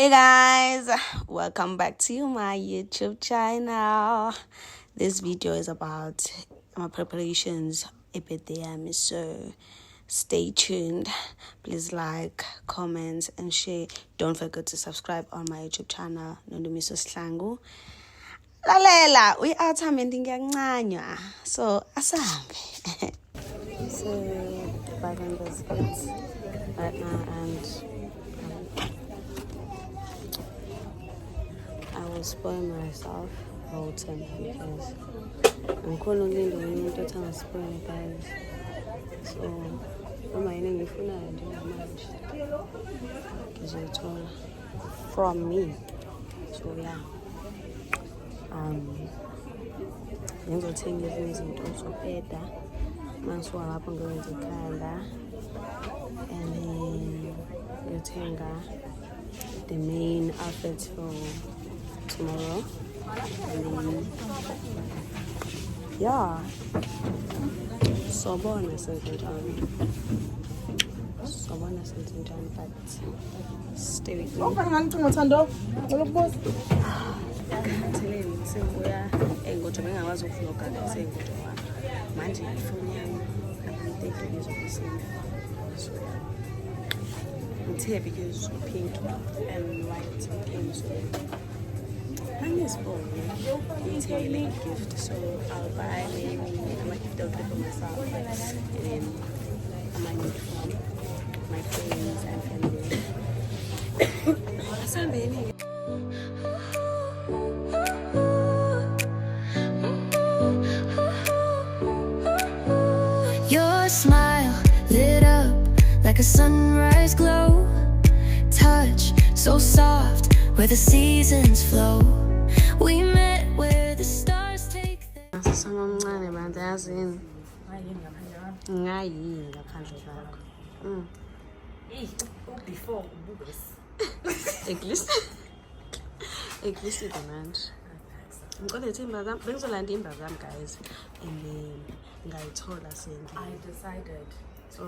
Hey guys, welcome back to my YouTube channel. This video is about my preparations epidemic, so stay tuned. Please like, comment and share. Don't forget to subscribe on my YouTube channel. Nondumiso Slangu. Lalela, we are tamending ngiyangcanywa. So asambe. So buying biscuits right now, and I will spoil myself whole time because I'm calling in the window to tell spoil guys. So I'm in from me. So yeah. Ngizothenga izinto zopeda mangisuka lapho ngiyenza ikhanda, and then ngiyothenga the main outfit for tomorrow, and then yeah, sobona senzenjani, but stay with me. Sengibuya ey'ngodo bengakwazi ukuvloga sey'ngodo manje ifoni yami abantu ezokusinda, so ngithe because pink and white and pink, so angisibone ngithengele i-gift, so I'll buy maybe ama-gift outfit for myself, and then ama-gift from my friends and family. Asambeni. Your smile lit up like a sunrise glow, touch so soft where the seasons flow. We met where the stars take their Sasomncane manje yazini ngayini ngaphandle kwakho. Before Eglisi manje ngicela ithimba zami, bengizolanda iy'mba zami guys, and then ngayithola sendle. I decided to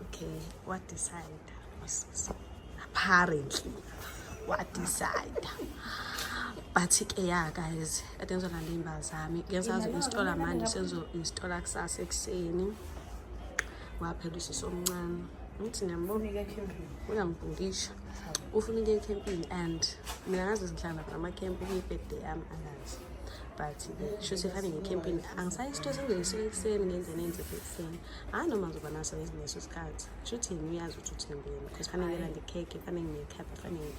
Okay, what decide? Apparently what decide, but yeah guys, ade ngizolanda iy'mba zami ngiyasazo-installa manje, sezo-installa kusasa ekuseni waphela usisi omncane. Ngithi ngiyambona uyangifundisha ufuna ukuya ecampini, and mina ngazi zihlala nama-camp kuyi-birthday yami angazi, but shuthi fanele ngiye-campini angisayisitho ngisuke ekuseni ngenze nenzipho ekuseni. Noma ngizoba naso ngeso sikhathi shuthi yini uyazi ukuthi uthembeni, because fanele ngilande ikhekhe, fanele nginekhapha, fanele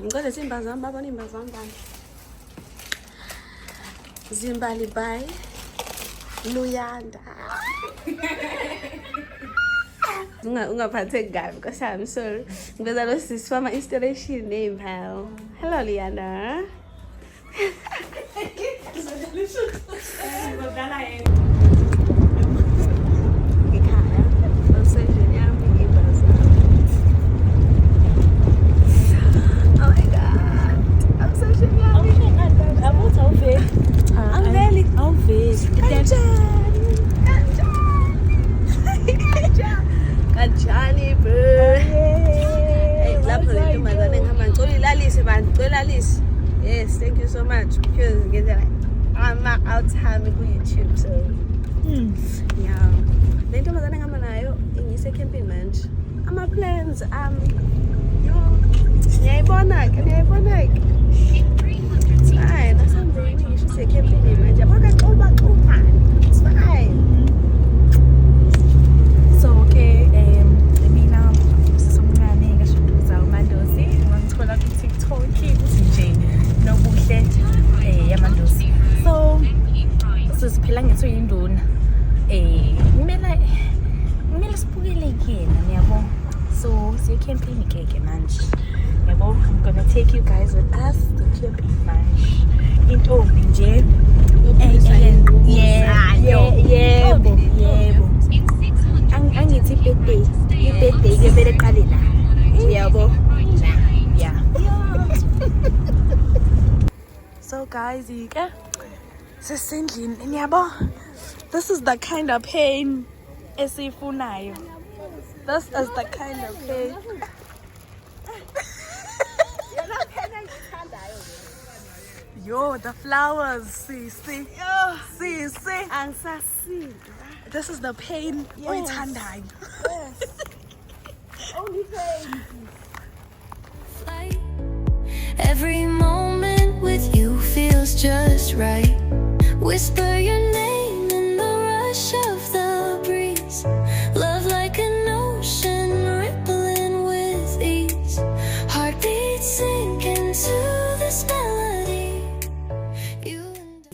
ngicela izimba zami, babona iy'mba zami bani zimbali bye Luyanda. Ungaphatheki kabi because I'm sorry. Ngibeza lo sisi wama installation name pal. Hello Luyanda. Yes, thank you so much, because I'm out time on YouTube, so yeah. Lento mazane ngama nayo ingise camping manje. Ama plans ngiyayibona ke. Fine, asambeni ngisho se camping manje. Bakaxoba. It's fine. so okay, mina sisomncane ngashuduza uMandosi ngangithola ku TikTok ukuthi nje nobuhle yamandosi, so siphela ngethu yinduna kumele sibukele kuyena, yabo. So siye camping ke manje, yabo. I'm gonna take you guys with us to camping manje, intombi nje yebo angithi ibirthday ke vele qale la, yabo. Yeah. So guys, sesendlini niyabo, this is the kind of pain esifunayo. This is the kind of pain Yo, the flowers. See. This is the pain. Yes. Only pain. Every moment with you feels just right. Whisper your name in the rush of the breeze. Love like an ocean rippling with ease. Heartbeats sink into this melody. You and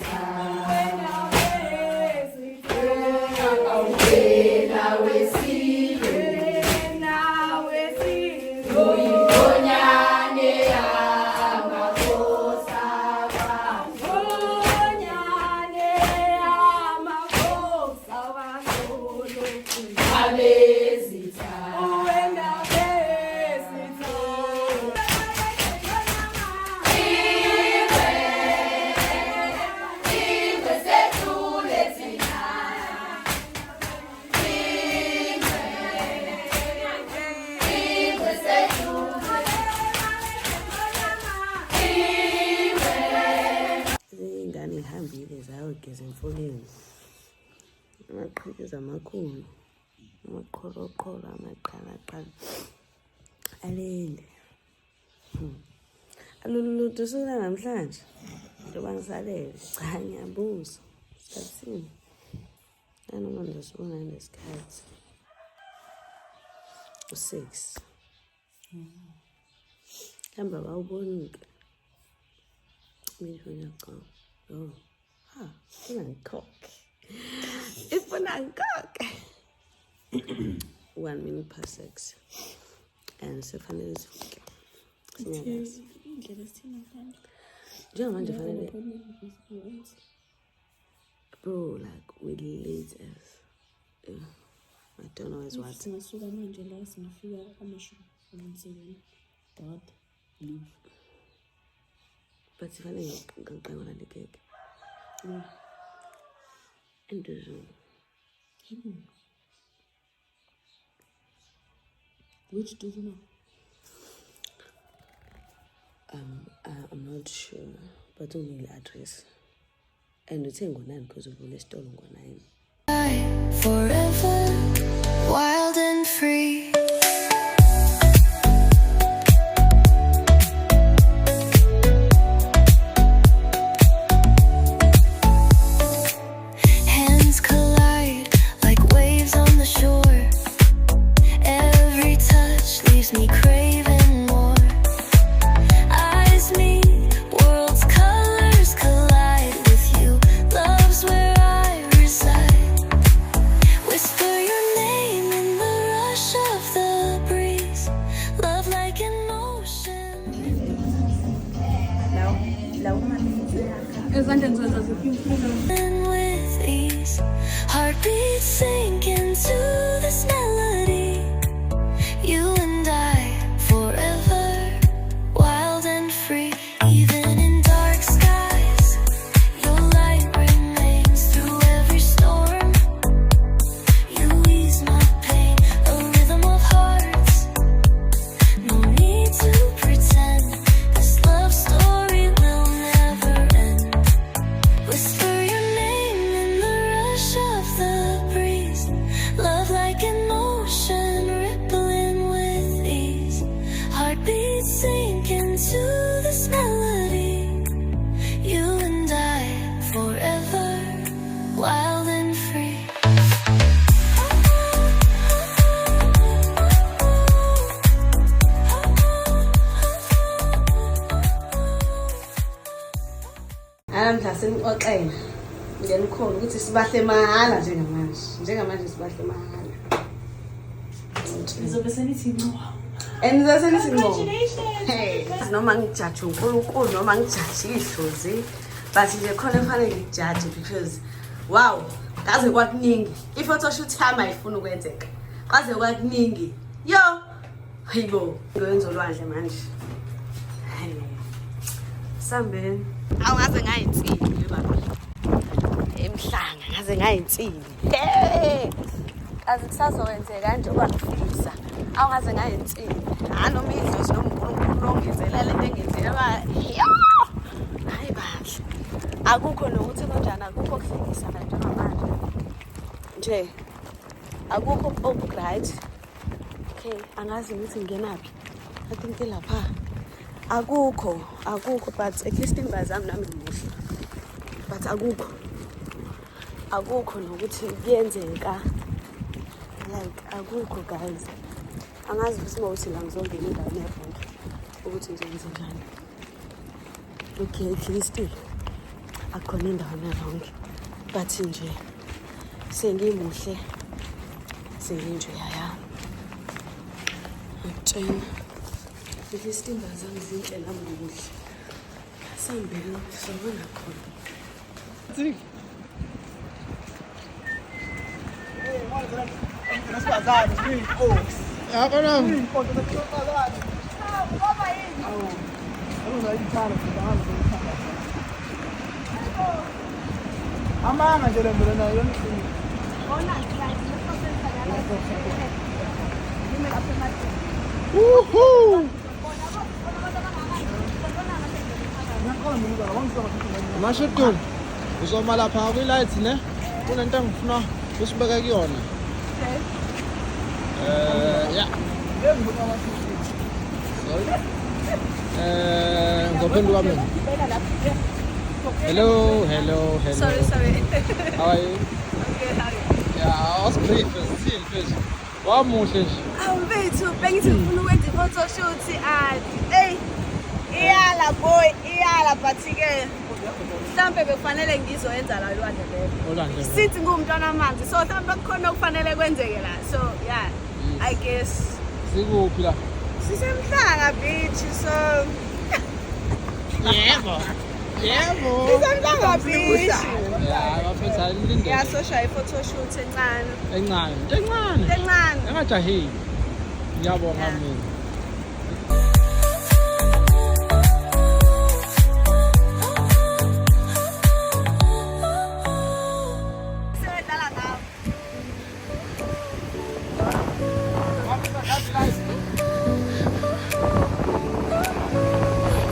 ingane ihambile zayogeza emfuleni. Amaqhikiza amakhulu, amaqholoqholo, amaqhalaqhala alele. Alululutho usuka namhlanje njengoba ngisalele. Cha, ngiyabuza sikhathini nanoma ngizosibona ngesikhathi 6 hamba bawubonike mina ngiyaqala. Oh, ha, ngikoke. Ifuna ngikoke. 1 minute past 6. And sefanele sivuke. Sinyazi. Njengamanje fanele bro, like we late as I don't know as what. Singasuka manje la singafika amashumi amabili. Dot leave. But sifanele ngaqala lekeke. Into Which do you know? I'm not sure, but only the address. And it's in Gonan because of the store in Gonan. forever, wild and free. Hands collide like waves on the shore. Every touch leaves me craving more. Eyes meet, worlds' colors collide with you. Love's where I reside. Whisper your name in the rush of the breeze. Love like an ocean. And with ease, heartbeats sink into this melody. You and I, forever, wild and free. Even in dark skies, your light remains through every storm. You ease my pain, a rhythm of hearts. No need to pretend, this love story will never end. Whisper your name in the rush of the breeze. Love like an ocean rippling with ease. Heartbeats sink into this melody. You and I, forever, wild and free. Senixoxela ngiyanikhona ukuthi sibahle mahala njengamanje sibahle mahala. Izobe senithi no. Enizasenithi ngo. Hey, noma ngijaje uNkulunkulu noma ngijaje idlozi, but nje khona kufanele ngijaje because wow, kaze kwakuningi. I-photo shoot yami ayifuna ukwenzeka. Kaze kwakuningi. Yo, hayibo, ngiyenza olwandle manje. Hey. Sambeni. Awungaze ngayintsini baba. Emhlanga ngaze ngayintsini. Hey! Kaze kusazokwenzeka kanje okwangifisa. Awungaze ngayintsini. Noma idlozi noMkhulunkulu ongezelela into engenzeka yo! Hayi bandla. akukho nokuthi kanjani, akukho okuhlekisayo njengamanje nje, akukho oku-right. Okay, angazi ukuthi ngingenaphi, I think lapha akukho, but at least iy'mba zami nami ngimuhle, but akukho nokuthi kuyenzeka, like akukho guys. Angazi ukuthi mawuthi la ngizongena endaweni yebhanki ukuthi ngizoyenza njani. Okay, at least akhona indawo naronke, but nje sengimuhle, senginje yaya ngitshena at least iy'mba zami zinhle nami ngimuhle. Sambeni sobona khona. Amanga nje lembele nayo Mashudul, uzoma lapha kwi-lights ne? Kunento engifuna usibeke kuyona. Yeah. Ngophenduka mina. Hello. Sorry. How are you? Okay, how are you? Yeah, I was great fish. Wamuhle nje. Awu bethu bengithi ngifuna ukwenza i-photoshoot hey iyala boy but-ke mhlampe bekufanele ngizoyenza la lwandle lelo sithi ngumntwana amanzi, so mhlampe kukhona okufanele kwenzeke la, so yeah, I guess sikuphi la? sisemhlanga beach, so Yebo. sisemhlanga beach. Yeah, bafetha ilinde. Yeah, so shaya i-photoshoot encane. Encane. Engajahile. Ngiyabonga mina.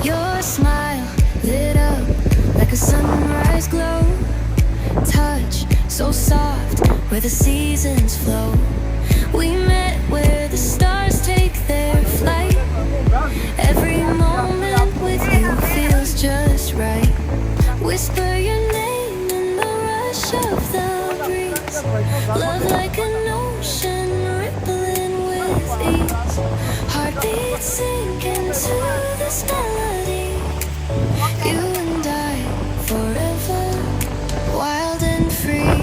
Your smile lit up like a sunrise glow. Touch so soft where the seasons flow. We met where the stars take their flight. Every moment with you feels just right. Whisper your name in the rush of the breeze. Love like an ocean rippling with ease. Heartbeats sink into this melody. You and I forever, wild and free.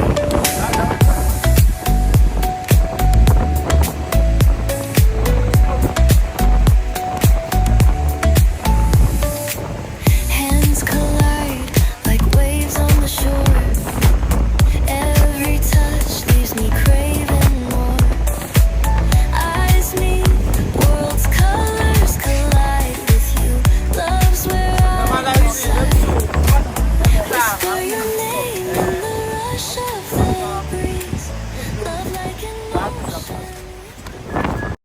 Hands collide like waves on the shore. Every touch leaves me craving more. Eyes meet, worlds' colors collide with you. Love's where I reside. Whisper your name